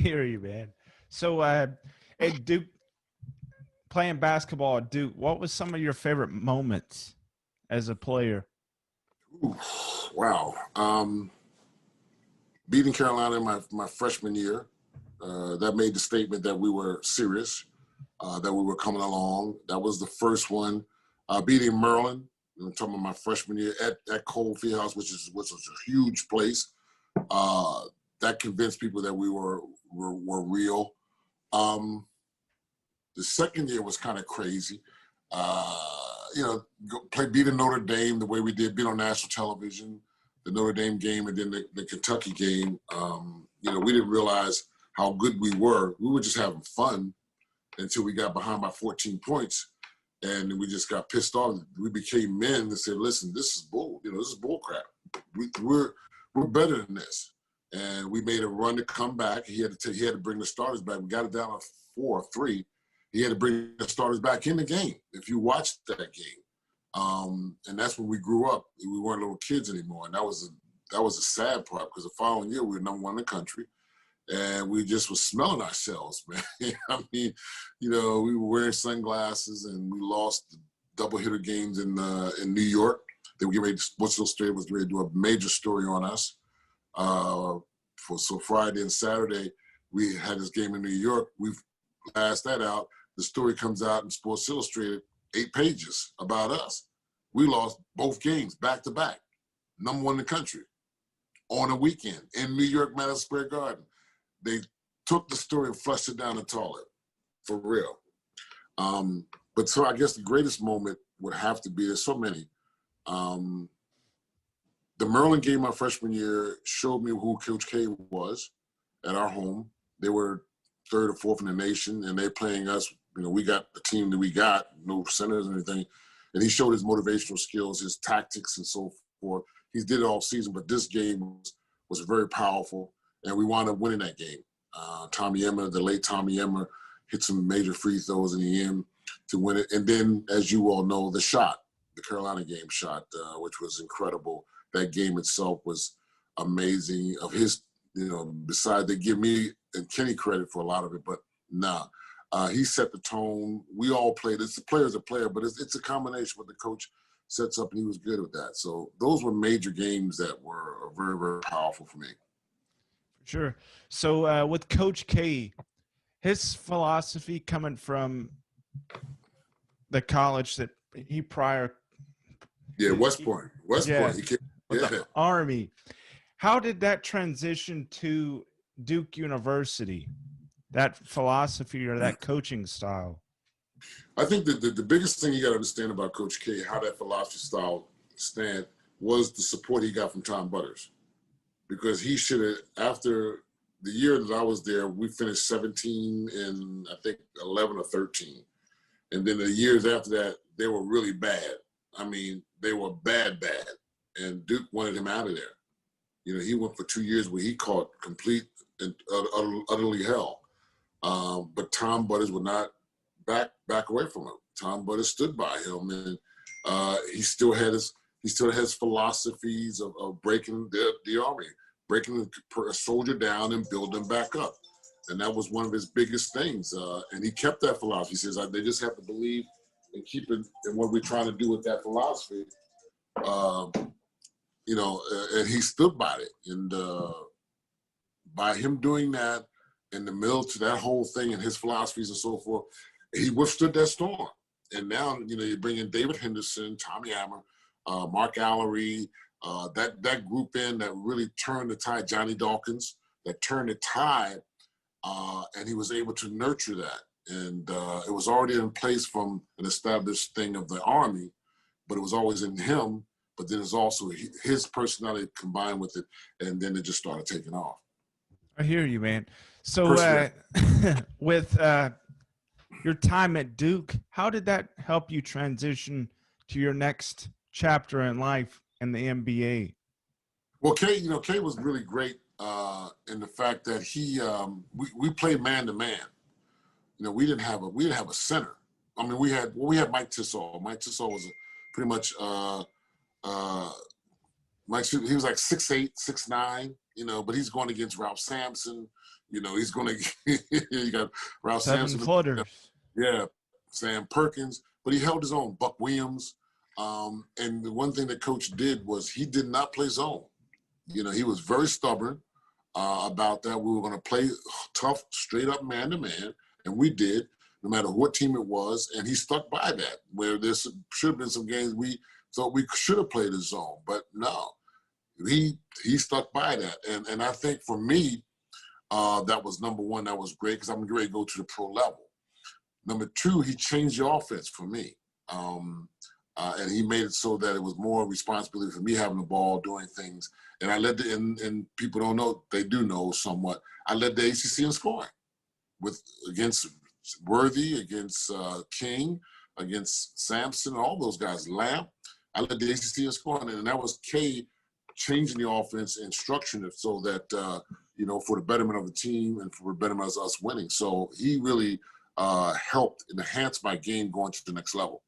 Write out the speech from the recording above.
hear you, man. So, at Duke, playing basketball at Duke, what was some of your favorite moments as a player? Ooh, wow. Beating Carolina in my freshman year, that made the statement that we were serious, that we were coming along. That was the first one. Beating Maryland, I'm talking about my freshman year at Cole Fieldhouse, which was a huge place. That convinced people that we were real. The second year was kind of crazy. Beating Notre Dame the way we did, being on national television, the Notre Dame game and then the Kentucky game. We didn't realize how good we were. We were just having fun until we got behind by 14 points. And we just got pissed off. We became men and said, listen, this is bull. This is bull crap. We're better than this. And we made a run to come back. He had to bring the starters back. We got it down to 4-3. He had to bring the starters back in the game. If you watched that game, and that's when we grew up. We weren't little kids anymore, and that was a sad part because the following year we were number one in the country, and we just was smelling ourselves, man. I mean, we were wearing sunglasses, and we lost the double hitter games in New York. They were getting ready. Sports Illustrated was ready to do a major story on us. So Friday and Saturday we had this game in New York. We've passed that out. The story comes out in Sports Illustrated, 8 pages about us. We lost both games back to back, number one in the country, on a weekend in New York, Madison Square Garden. They took the story and flushed it down the toilet, for real. But so I guess the greatest moment would have to be, there's so many. The Maryland game my freshman year showed me who Coach K was at our home. They were 3rd or 4th in the nation, and they're playing us. We got the team that we got, no centers or anything. And he showed his motivational skills, his tactics, and so forth. He did it all season, but this game was very powerful, and we wound up winning that game. The late Tommy Emmer, hit some major free throws in the end to win it. And then, as you all know, the Carolina game shot, which was incredible. That game itself was amazing. Of his, besides they give me and Kenny credit for a lot of it, but nah. He set the tone. We all played. The player's a player, but it's a combination what the coach sets up, and he was good with that. So those were major games that were very, very powerful for me. Sure. So with Coach K, his philosophy coming from the college that he prior. Yeah, West Point. Yeah, He came, the Army. How did that transition to Duke University? That philosophy or that coaching style? I think that the biggest thing you got to understand about Coach K, how that philosophy style stand, was the support he got from Tom Butters. Because he should have, after the year that I was there, we finished 17 and I think 11 or 13. And then the years after that, they were really bad. I mean, they were bad. And Duke wanted him out of there. He went for 2 years where he caught complete and utterly hell. But Tom Butters would not back away from him. Tom Butters stood by him, and he still had his philosophies of breaking the Army, breaking a soldier down and building them back up. And that was one of his biggest things. And he kept that philosophy. He says, they just have to believe and keep it in what we're trying to do with that philosophy. And he stood by it. And by him doing that, in the middle to that whole thing and his philosophies and so forth, he withstood that storm. And now, you bring in David Henderson, Tommy Emmer, Mark Allery, that group in that really turned the tide, Johnny Dawkins, that turned the tide, and he was able to nurture that. And it was already in place from an established thing of the Army, but it was always in him, but then it's also his personality combined with it, and then it just started taking off. I hear you, man. So with your time at Duke, how did that help you transition to your next chapter in life in the NBA? Well, K was really great in the fact that we played man to man. We didn't have a center. I mean, we had Mike Tissot. Mike Tissot was pretty much Mike. He was like 6'8", 6'9", but he's going against Ralph Sampson. You know, he's going to – you got Ralph 7 Sampson. footers. Yeah, Sam Perkins. But he held his own. Buck Williams. And the one thing that Coach did was he did not play zone. You know, he was very stubborn about that. We were going to play tough, straight-up man-to-man, and we did, no matter what team it was, and he stuck by that, where there should have been some games we thought we should have played a zone, but no. He stuck by that. And I think for me, that was number one. That was great because I'm ready to go to the pro level. Number two, he changed the offense for me. And he made it so that it was more responsibility for me having the ball, doing things. And I led and people don't know, they do know somewhat, I led the ACC in scoring against Worthy, against King, against Sampson, all those guys, Lamp. I led the ACC in scoring, and that was K changing the offense and structuring it so that, you know, for the betterment of the team and for the betterment of us winning. So he really helped and enhanced my game going to the next level.